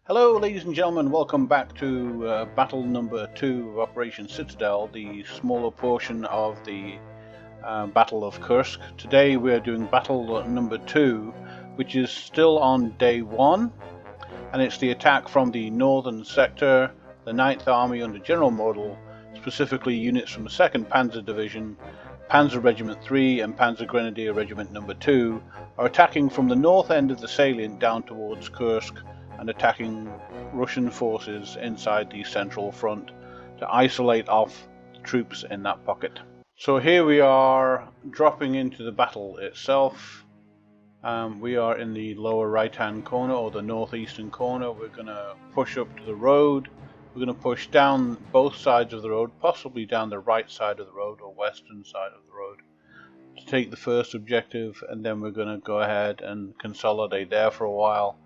Hello ladies and gentlemen, welcome back to battle number 2 of Operation Citadel, the smaller portion of the Battle of Kursk. Today we are doing battle number 2, which is still on day 1, and it's the attack from the northern sector. The 9th Army under General Model, specifically units from the 2nd Panzer Division, Panzer Regiment 3 and Panzer Grenadier Regiment number 2 are attacking from the north end of the salient down towards Kursk and attacking Russian forces inside the central front to isolate off the troops in that pocket. So here we are dropping into the battle itself. We are in the lower right hand corner, or the northeastern corner. We're going to push up to the road. We're going to push down both sides of the road, possibly down the right side of the road or western side of the road, to take the first objective, and then we're going to go ahead and consolidate there for a while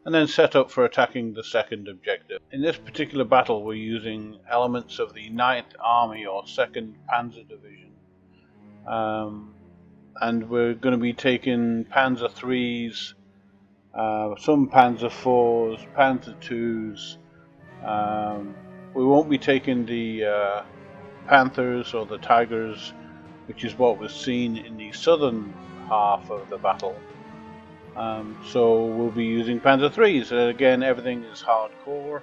and then set up for attacking the second objective. In this particular battle we're using elements of the 9th Army or 2nd Panzer Division, and we're going to be taking Panzer 3s, some Panzer 4s, Panzer 2s. We won't be taking the Panthers or the Tigers, which is what was seen in the southern half of the battle. So we'll be using Panzer 3s, and again everything is hardcore,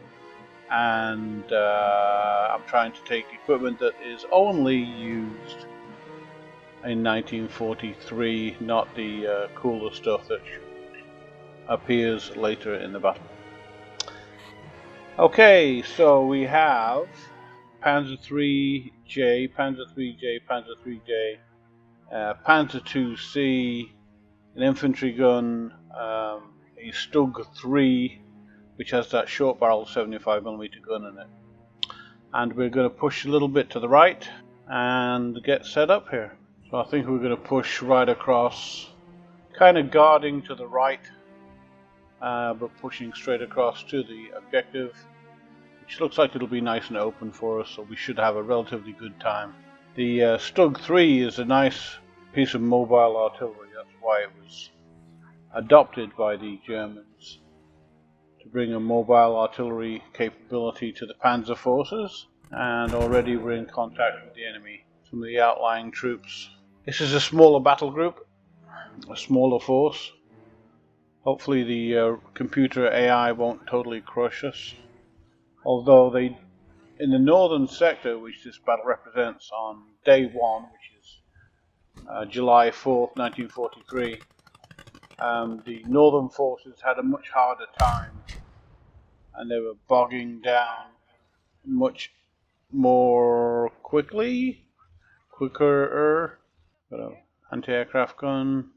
and I'm trying to take equipment that is only used in 1943, not the cooler stuff that appears later in the battle. Okay, so we have Panzer 3J, Panzer 3J, Panzer 3J, Panzer 2C, an infantry gun, a Stug 3, which has that short barrel 75mm gun in it. And we're going to push a little bit to the right and get set up here. So I think we're going to push right across, kind of guarding to the right, but pushing straight across to the objective, which looks like it'll be nice and open for us, so we should have a relatively good time. The Stug 3 is a nice piece of mobile artillery. That's why it was adopted by the Germans, to bring a mobile artillery capability to the Panzer forces, and already we're in contact with the enemy, some of the outlying troops. This is a smaller battle group, a smaller force. Hopefully the computer AI won't totally crush us, although they, in the northern sector, which this battle represents on day 1, which is July 4th, 1943, the northern forces had a much harder time, and they were bogging down much more quicker. Got an anti-aircraft gun,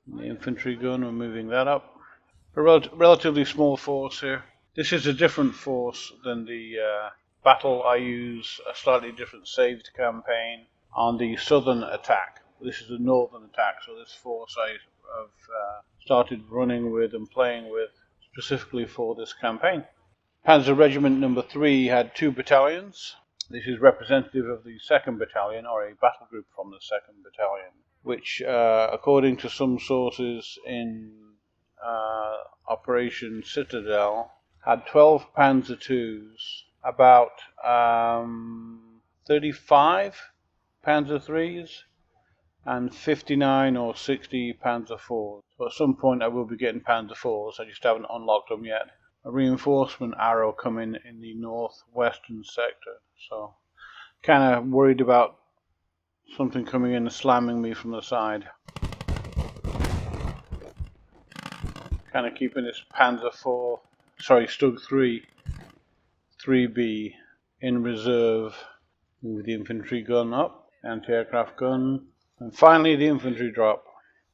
and the infantry gun, we're moving that up. A relatively small force here. This is a different force than the battle. I use a slightly different saved campaign on the southern attack. This is a northern attack, so this force I have started running with and playing with specifically for this campaign. Panzer Regiment number 3 had 2 battalions. This is representative of the 2nd Battalion, or a battle group from the 2nd Battalion, which according to some sources in Operation Citadel had 12 Panzer 2s, about 35 Panzer 3s, and 59 or 60 Panzer 4s. So at some point I will be getting Panzer 4s, I just haven't unlocked them yet. A reinforcement arrow coming in the northwestern sector, so kind of worried about something coming in and slamming me from the side. Kind of keeping this Stug 3B in reserve. Move the infantry gun up, anti-aircraft gun, and finally the infantry drop.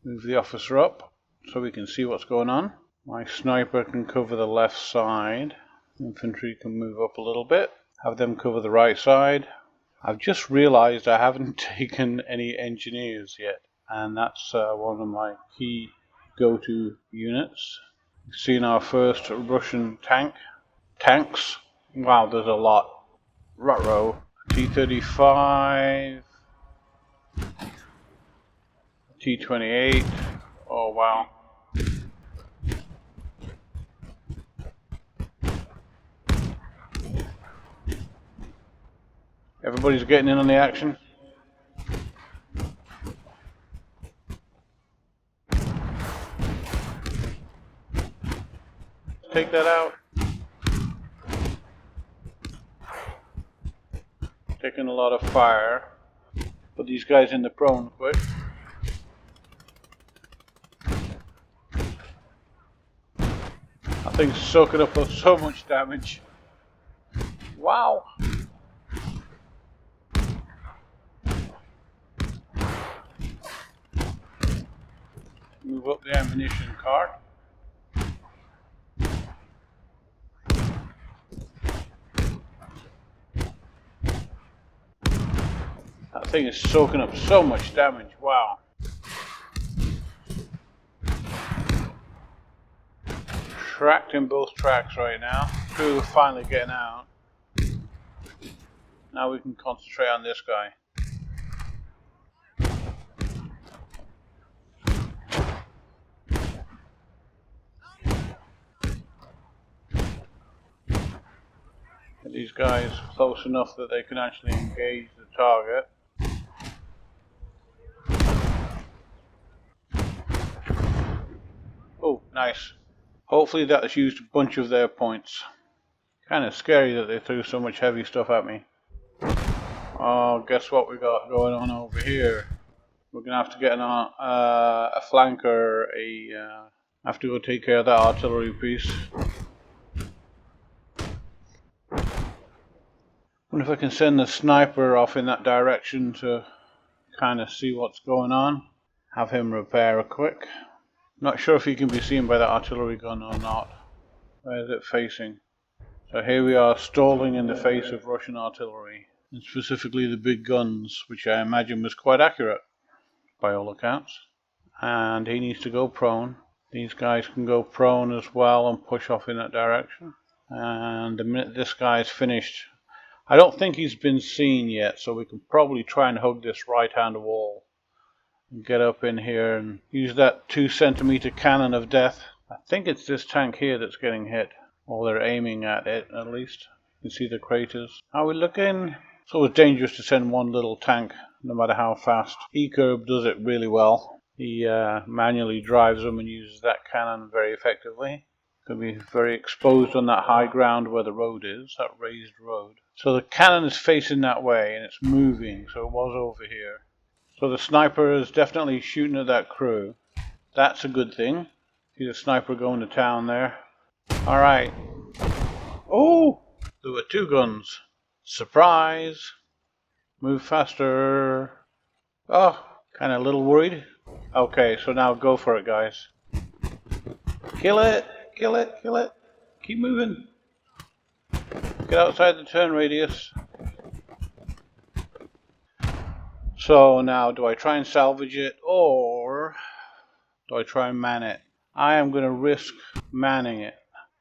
Move the officer up so we can see what's going on. My sniper can cover the left side. Infantry can move up a little bit. Have them cover the right side. I've just realized I haven't taken any engineers yet, and that's one of my key go-to units. We've seen our first Russian tanks. Wow, there's a lot. Ruh-roh. T-35, T-28. Oh wow. Everybody's getting in on the action. Take that out. Taking a lot of fire. Put these guys in the prone quick. That thing's soaking up so much damage. Wow. Move up the ammunition cart. That thing is soaking up so much damage. Wow. Tracked in both tracks right now. Crew are finally getting out. Now we can concentrate on this guy. Get these guys close enough that they can actually engage the target. Oh, nice. Hopefully that has used a bunch of their points. Kind of scary that they threw so much heavy stuff at me. Oh, guess what we got going on over here? We're gonna have to get a flanker. Have to go take care of that artillery piece. Wonder if I can send the sniper off in that direction to kind of see what's going on. Have him repair a quick. Not sure if he can be seen by the artillery gun or not. Where is it facing? So here we are, stalling in the face of Russian artillery, and specifically the big guns, which I imagine was quite accurate by all accounts. And he needs to go prone. These guys can go prone as well and push off in that direction. And the minute this guy's finished, I don't think he's been seen yet, so we can probably try and hug this right hand wall. Get up in here and use that 2-centimeter cannon of death. I think it's this tank here that's getting hit, or they're aiming at it at least. You can see the craters. How are we looking? It's always dangerous to send one little tank, no matter how fast. E-Curb does it really well. He manually drives them and uses that cannon very effectively. Could be very exposed on that high ground where the road is, that raised road. So the cannon is facing that way and it's moving, so it was over here. So the sniper is definitely shooting at that crew. That's a good thing. See the sniper going to town there. Alright. Oh! There were two guns. Surprise! Move faster. Oh, kind of a little worried. Okay, so now go for it, guys. Kill it! Kill it! Kill it! Keep moving. Get outside the turn radius. So now, do I try and salvage it, or do I try and man it? I am going to risk manning it.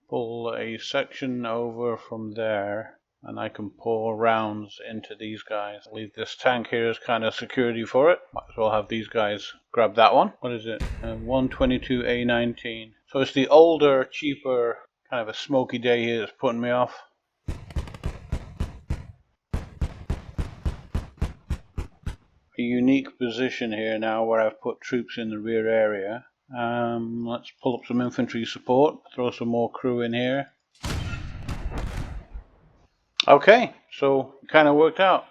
Pull a section over from there, and I can pour rounds into these guys. I'll leave this tank here as kind of security for it. Might as well have these guys grab that one. What is it? 122A19. So it's the older, cheaper, kind of a smoky day here that's putting me off. A unique position here now where I've put troops in the rear area. Let's pull up some infantry support, throw some more crew in here. Okay, so it kind of worked out.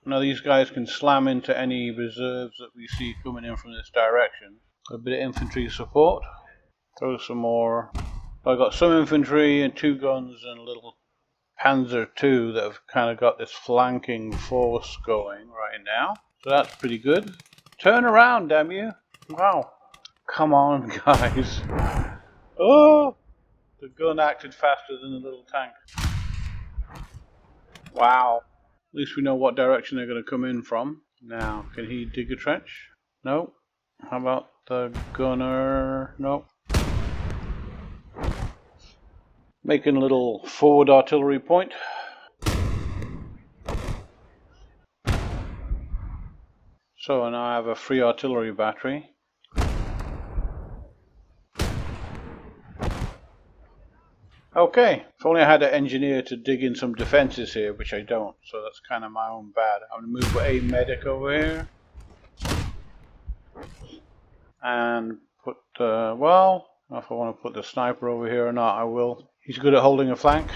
Now these guys can slam into any reserves that we see coming in from this direction. A bit of infantry support. Throw some more. I've got some infantry and 2 guns and a little Panzer II that have kind of got this flanking force going right now. So that's pretty good. Turn around, damn you. Wow. Come on, guys. Oh! The gun acted faster than the little tank. Wow. At least we know what direction they're going to come in from. Now, can he dig a trench? No. How about the gunner? No. Making a little forward artillery point. So now I have a free artillery battery. Okay, if only I had an engineer to dig in some defenses here, which I don't, so that's kind of my own bad. I'm going to move a medic over here. And put, well, if I want to put the sniper over here or not, I will. He's good at holding a flank.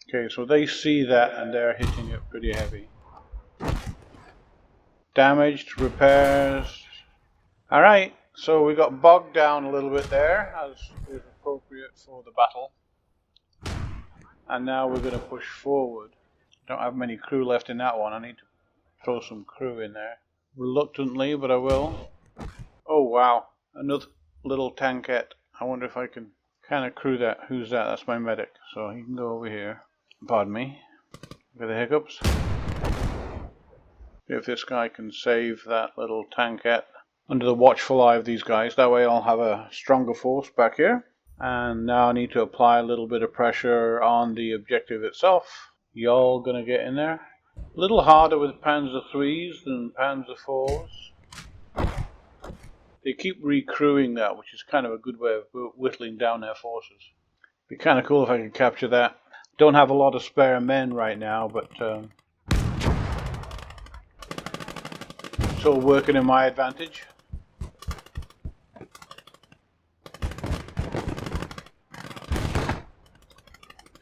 Okay, so they see that and they're hitting it pretty heavy. Damaged, repairs. Alright, so we got bogged down a little bit there, as is appropriate for the battle. And now we're going to push forward. Don't have many crew left in that one. I need to throw some crew in there. Reluctantly, but I will. Oh wow, another little tankette. I wonder if I can kind of crew that. Who's that? That's my medic. So he can go over here. Pardon me. Look at the hiccups. If this guy can save that little tankette under the watchful eye of these guys, that way I'll have a stronger force back here. And now I need to apply a little bit of pressure on the objective itself. Y'all gonna get in there? A little harder with Panzer IIIs than Panzer IVs. They keep recrewing that, which is kind of a good way of whittling down their forces. Be kind of cool if I could capture that. Don't have a lot of spare men right now, but it's all working in my advantage.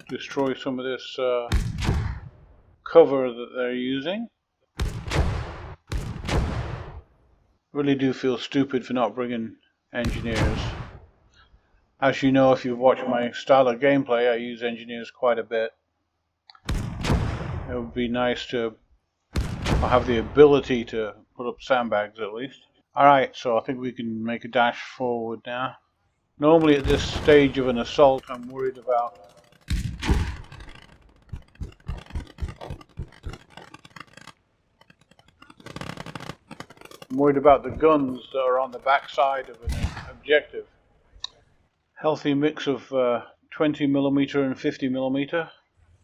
Destroy some of this cover that they're using. Really do feel stupid for not bringing engineers. As you know, if you've watched my style of gameplay, I use engineers quite a bit. It would be nice to have the ability to put up sandbags at least. Alright, so I think we can make a dash forward now. Normally at this stage of an assault, I'm worried about the guns that are on the backside of an objective. Healthy mix of 20mm and 50mm.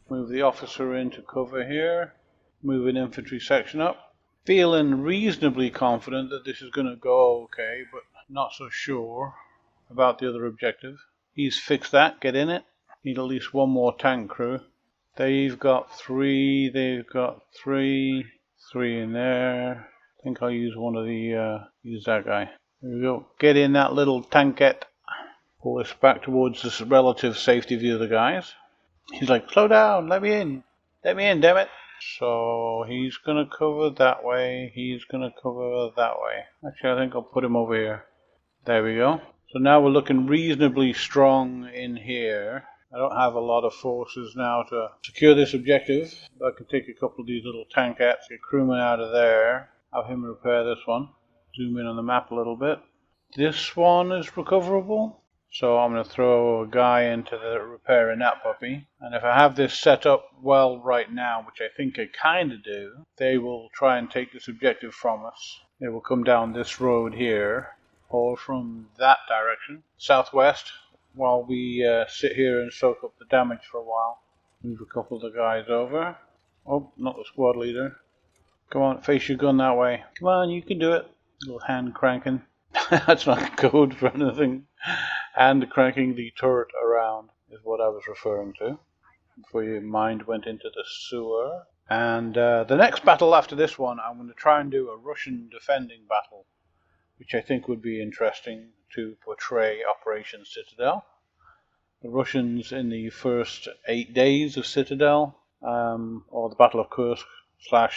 Move the officer into cover here. Move an infantry section up. Feeling reasonably confident that this is going to go okay, but not so sure about the other objective. He's fixed that. Get in it. Need at least one more tank crew. They've got 3. They've got 3. 3 in there. I think I'll use one of the, use that guy. There we go. Get in that little tankette. Pull this back towards this relative safety of the other guys. He's like, slow down, let me in, damn it. So he's gonna cover that way, he's gonna cover that way. Actually, I think I'll put him over here. There we go. So now we're looking reasonably strong in here. I don't have a lot of forces now to secure this objective. I can take a couple of these little tankettes, get crewmen out of there, have him repair this one. Zoom in on the map a little bit. This one is recoverable. So I'm going to throw a guy into the repairing that puppy. And if I have this set up well right now, which I think I kind of do, they will try and take this objective from us. They will come down this road here, or from that direction, southwest, while we sit here and soak up the damage for a while. Move a couple of the guys over. Oh, not the squad leader. Come on, face your gun that way. Come on, you can do it. Little hand cranking. That's not code for anything. Hand cranking the turret around is what I was referring to before your mind went into the sewer. And the next battle after this one, I'm going to try and do a Russian defending battle, which I think would be interesting to portray Operation Citadel. The Russians in the first 8 days of Citadel, or the Battle of Kursk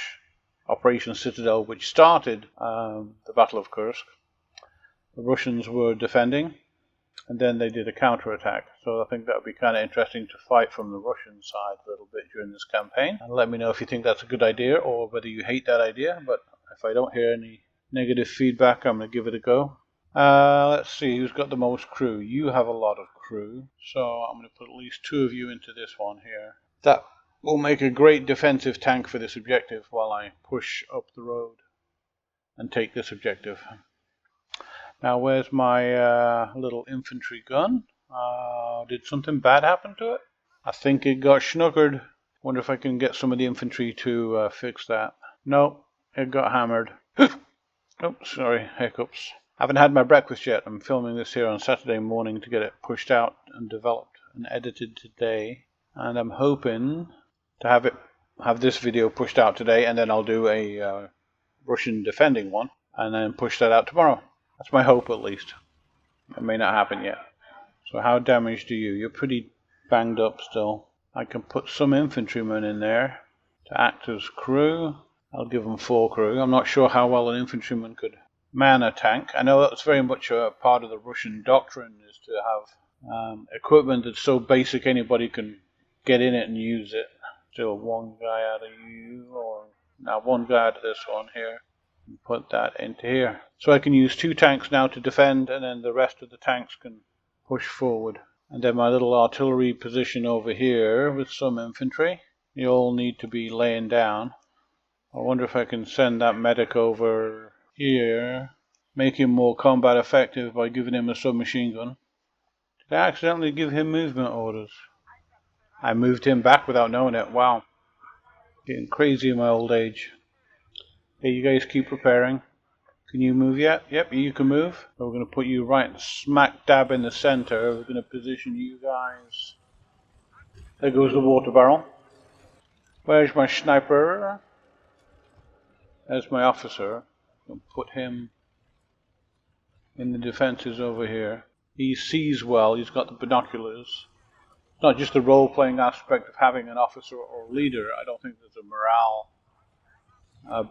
/ Operation Citadel, which started the Battle of Kursk. The Russians were defending, and then they did a counterattack. So I think that would be kind of interesting to fight from the Russian side a little bit during this campaign. And let me know if you think that's a good idea or whether you hate that idea. But if I don't hear any negative feedback, I'm going to give it a go. Let's see who's got the most crew. You have a lot of crew, so I'm going to put at least 2 of you into this one here. That will make a great defensive tank for this objective while I push up the road and take this objective. Now, where's my little infantry gun? Did something bad happen to it? I think it got schnookered. Wonder if I can get some of the infantry to fix that. No, it got hammered. Oh, sorry, hiccups. I haven't had my breakfast yet. I'm filming this here on Saturday morning to get it pushed out and developed and edited today. And I'm hoping to have this video pushed out today, and then I'll do a Russian defending one, and then push that out tomorrow. That's my hope, at least. It may not happen yet. So how damaged are you? You're pretty banged up still. I can put some infantrymen in there to act as crew. I'll give them 4 crew. I'm not sure how well an infantryman could man a tank. I know that's very much a part of the Russian doctrine, is to have equipment that's so basic anybody can get in it and use it. Still one guy out of you, or now one guy out of this one here, and put that into here. So I can use 2 tanks now to defend, and then the rest of the tanks can push forward. And then my little artillery position over here with some infantry. You all need to be laying down. I wonder if I can send that medic over here, make him more combat effective by giving him a submachine gun. Did I accidentally give him movement orders? I moved him back without knowing it. Wow. Getting crazy in my old age. Hey, you guys keep preparing. Can you move yet? Yep, you can move. So we're going to put you right smack dab in the center. We're going to position you guys. There goes the water barrel. Where's my sniper? There's my officer. I'll put him in the defenses over here. He sees well. He's got the binoculars. It's not just the role-playing aspect of having an officer or leader. I don't think there's a morale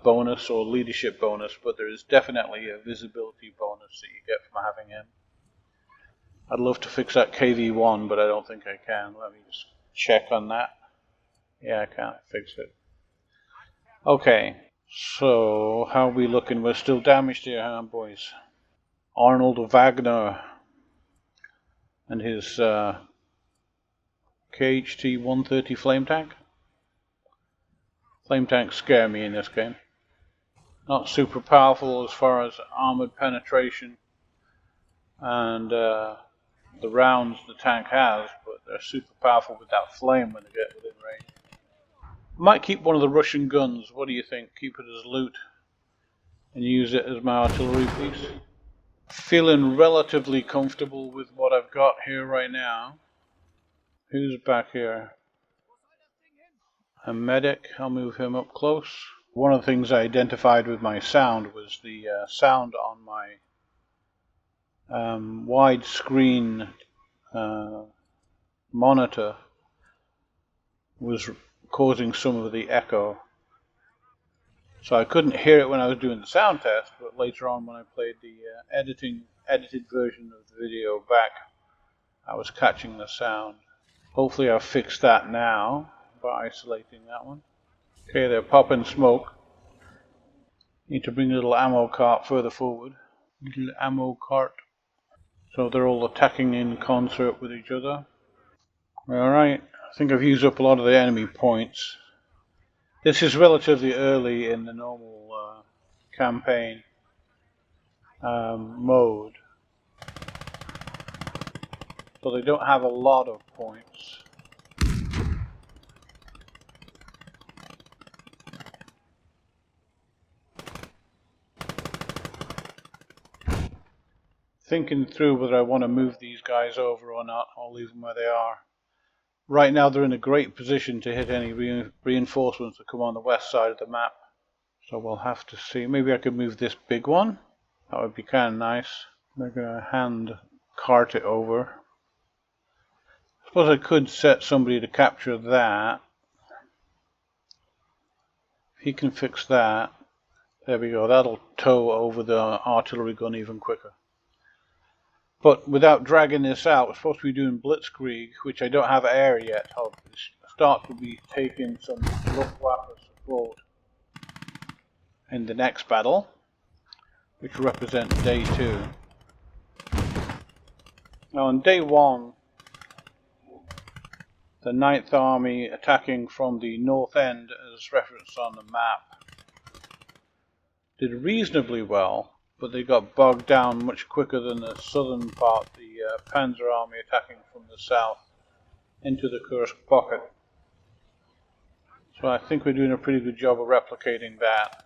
bonus or leadership bonus, but there is definitely a visibility bonus that you get from having him. I'd love to fix that KV1, but I don't think I can. Let me just check on that. Yeah, I can't fix it. Okay, so how are we looking? We're still damaged here, huh, boys? Arnold Wagner and his KHT 130 flame tank. Flame tanks scare me in this game. Not super powerful as far as armored penetration and the rounds the tank has, but they're super powerful with that flame when they get within range. I might keep one of the Russian guns. What do you think? Keep it as loot and use it as my artillery piece. Feeling relatively comfortable with what I've got here right now. Who's back here? A medic. I'll move him up close. One of the things I identified with my sound was the sound on my widescreen monitor was causing some of the echo. So I couldn't hear it when I was doing the sound test, but later on when I played the edited version of the video back, I was catching the sound. Hopefully I've fixed that now by isolating that one. Okay, they're popping smoke. Need to bring a little ammo cart further forward. Little ammo cart. So they're all attacking in concert with each other. Alright, I think I've used up a lot of the enemy points. This is relatively early in the normal campaign mode. So they don't have a lot of points. Thinking through whether I want to move these guys over or not, I'll leave them where they are. Right now they're in a great position to hit any reinforcements that come on the west side of the map. So we'll have to see. Maybe I could move this big one. That would be kind of nice. They're going to hand cart it over. I suppose I could set somebody to capture that. If he can fix that. There we go. That'll tow over the artillery gun even quicker. But without dragging this out, we're supposed to be doing blitzkrieg, which I don't have air yet. I'll start to be taking some Luftwaffe support in the next battle, which represents day 2. Now on day 1, the 9th Army attacking from the north end, as referenced on the map, did reasonably well. But they got bogged down much quicker than the southern part, the Panzer Army attacking from the south into the Kursk pocket. So I think we're doing a pretty good job of replicating that.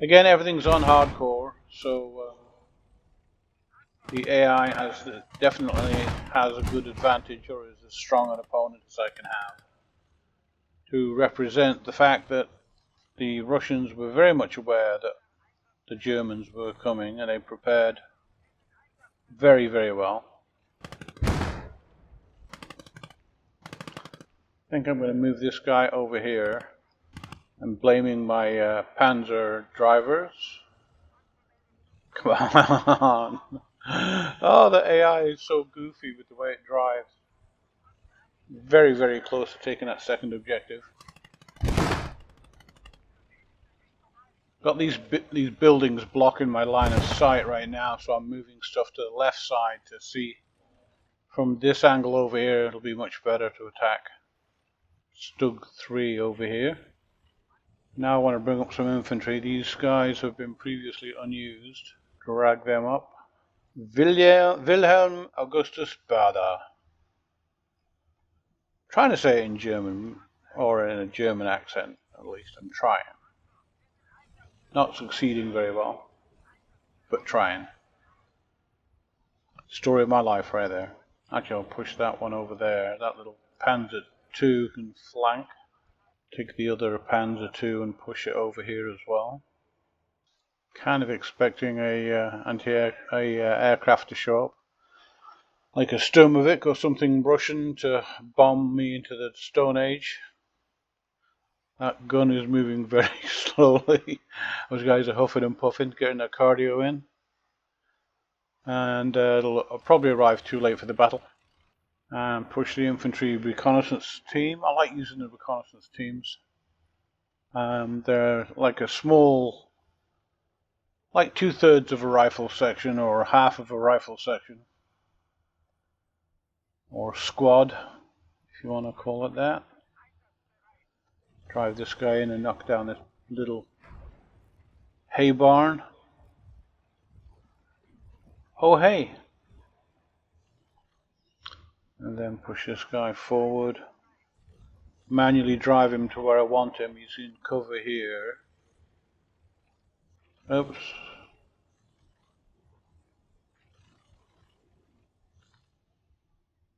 Again, everything's on hardcore, so the AI definitely has a good advantage, or is as strong an opponent as I can have, to represent the fact that the Russians were very much aware that the Germans were coming, and they prepared very, very well. I think I'm going to move this guy over here. I'm blaming my Panzer drivers. Come on. Oh, the AI is so goofy with the way it drives. Very, very close to taking that second objective. Got these buildings blocking my line of sight right now, so I'm moving stuff to the left side to see. From this angle over here, it'll be much better to attack. Stug 3 over here. Now I want to bring up some infantry. These guys have been previously unused. Drag them up. Wilhelm Augustus Bader. Trying to say it in German, or in a German accent, at least. I'm trying. Not succeeding very well, but trying. Story of my life right there. Actually, I'll push that one over there. That little Panzer II can flank. Take the other Panzer II and push it over here as well. Kind of expecting a aircraft to show up, like a Sturmovik or something Russian, to bomb me into the Stone Age. That gun is moving very slowly. Those guys are huffing and puffing, getting their cardio in. And it'll probably arrive too late for the battle. And push the infantry reconnaissance team. I like using the reconnaissance teams. They're like a small, like 2/3 of a rifle section, or half of a rifle section. Or squad, if you want to call it that. Drive this guy in and knock down this little hay barn. Oh hey! And then push this guy forward. Manually drive him to where I want him. He's in cover here. Oops.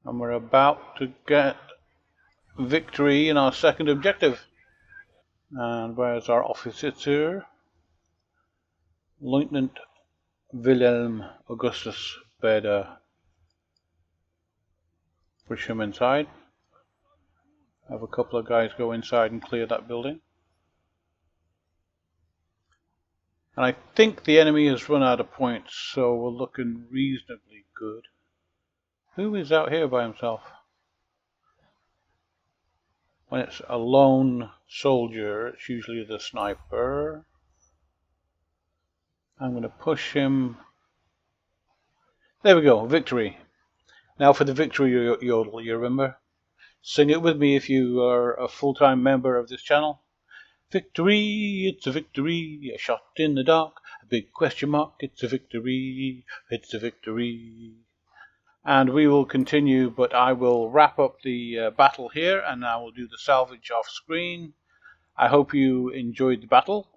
And we're about to get victory in our second objective. And where's our officer? Lieutenant Wilhelm Augustus Bader. Push him inside. Have a couple of guys go inside and clear that building. And I think the enemy has run out of points, so we're looking reasonably good. Who is out here by himself? When it's a lone soldier, it's usually the sniper. I'm going to push him. There we go, victory. Now for the victory yodel, you remember? Sing it with me if you are a full-time member of this channel. Victory, it's a victory, a shot in the dark, a big question mark, it's a victory, it's a victory. And we will continue, but I will wrap up the battle here, and I will do the salvage off screen. I hope you enjoyed the battle.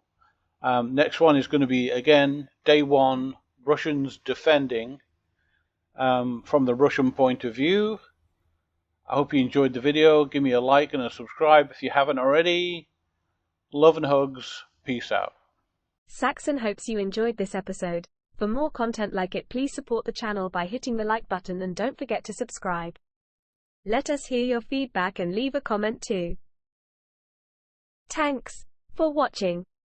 Next one is going to be, again, day one, Russians defending from the Russian point of view. I hope you enjoyed the video. Give me a like and a subscribe if you haven't already. Love and hugs. Peace out. Saxon hopes you enjoyed this episode. For more content like it, please support the channel by hitting the like button and don't forget to subscribe. Let us hear your feedback and leave a comment too. Thanks for watching.